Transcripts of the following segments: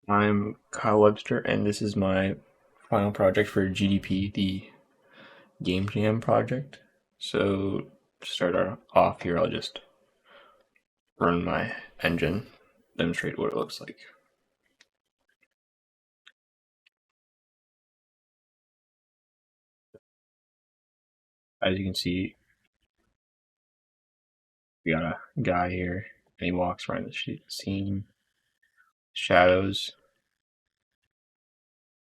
I'm Kyle Webster, and this is my final project for GDP, the Game Jam project. So, to start off here, I'll just run my engine, demonstrate what it looks like. As you can see, we got a guy here, and he walks around the scene, shadows,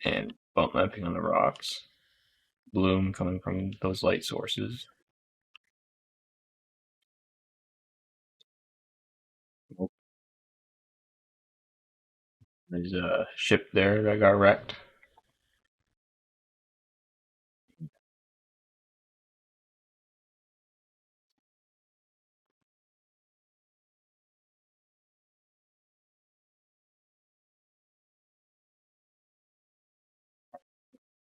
and bump mapping on the rocks, bloom coming from those light sources. There's a ship there that got wrecked.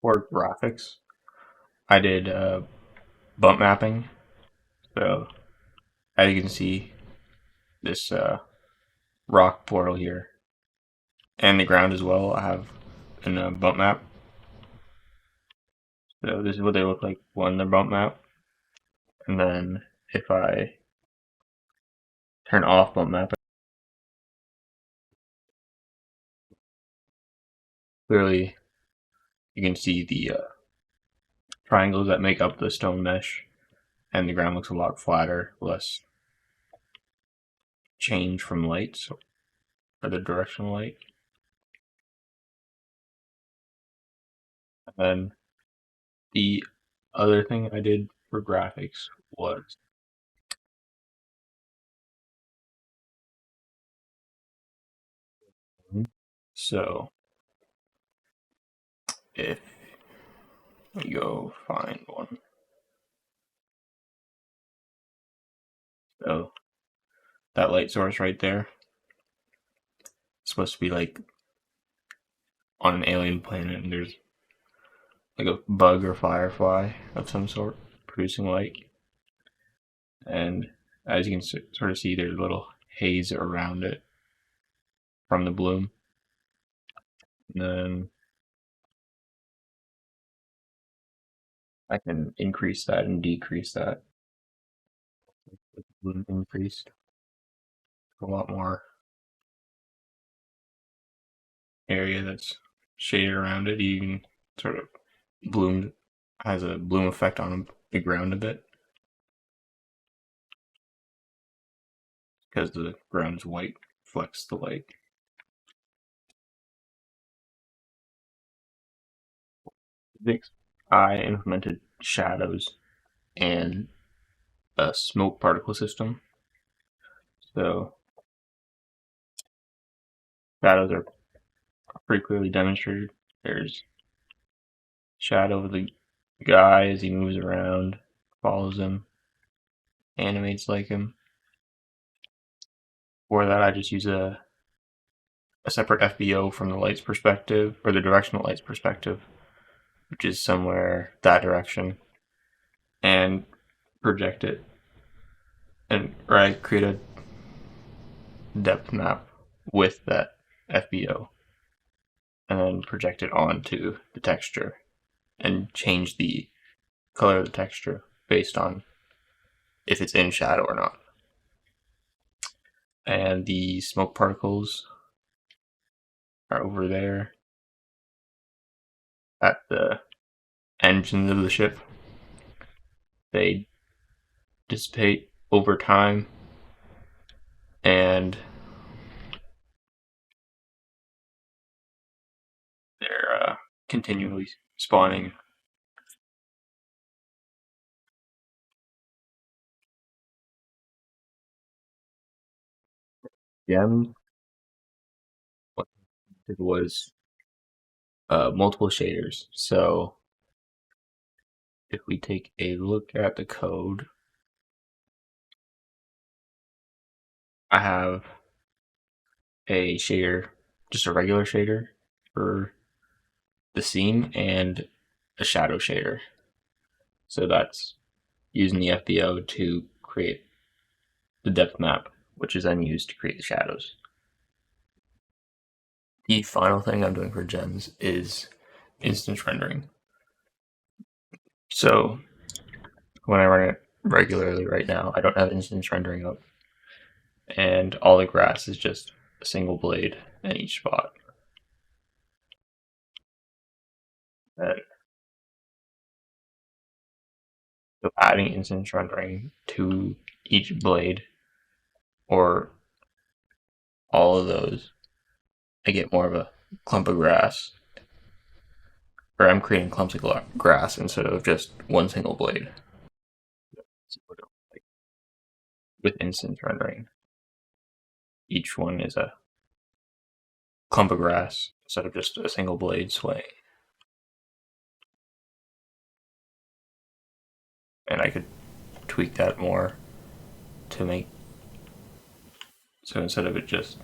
For graphics, I did bump mapping. So, as you can see, this rock portal here and the ground as well, I have in a bump map. So this is what they look like on the bump map. And then if I turn off bump map, clearly you can see the triangles that make up the stone mesh, and the ground looks a lot flatter, less change from light, or the directional light. And then the other thing I did for graphics was so if we go find one. So that light source right there is supposed to be like on an alien planet, and there's like a bug or firefly of some sort producing light. And as you can sort of see, there's a little haze around it from the bloom. And then I can increase that and decrease that. With the bloom increased, a lot more area that's shaded around it. You can sort of has a bloom effect on the ground a bit because the ground is white, reflects the light. I implemented shadows and a smoke particle system. So shadows are pretty clearly demonstrated. There's shadow of the guy as he moves around, follows him, animates like him. For that, I just use a separate FBO from the light's perspective, or the directional light's perspective, which is somewhere that direction, and project it. Or I create a depth map with that FBO, and then project it onto the texture and change the color of the texture based on if it's in shadow or not. And the smoke particles are over there at the engines of the ship. They dissipate over time, and they're continually spawning. Gems. What it was multiple shaders. So if we take a look at the code, I have a shader, just a regular shader for the scene, and a shadow shader. So that's using the FBO to create the depth map, which is then used to create the shadows. The final thing I'm doing for gems is instance rendering. So when I run it regularly right now, I don't have instance rendering up, and all the grass is just a single blade in each spot. And so adding instance rendering to each blade or all of those, I get more of a clump of grass, or I'm creating clumps of grass instead of just one single blade. So with instance rendering, each one is a clump of grass instead of just a single blade swaying. And I could tweak that more to make so instead of it just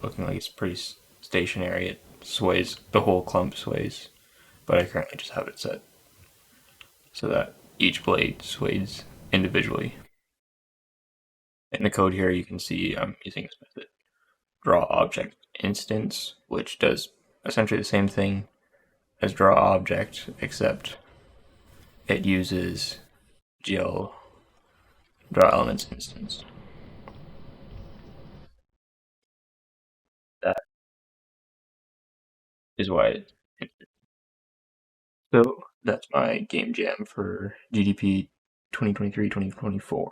looking like it's pretty stationary, it sways, the whole clump sways. But I currently just have it set so that each blade sways individually. In the code here, you can see I'm using this method, draw object instance, which does essentially the same thing as draw object, except it uses GL draw elements instance. That is why so that's my game jam for GDP 2023-2024.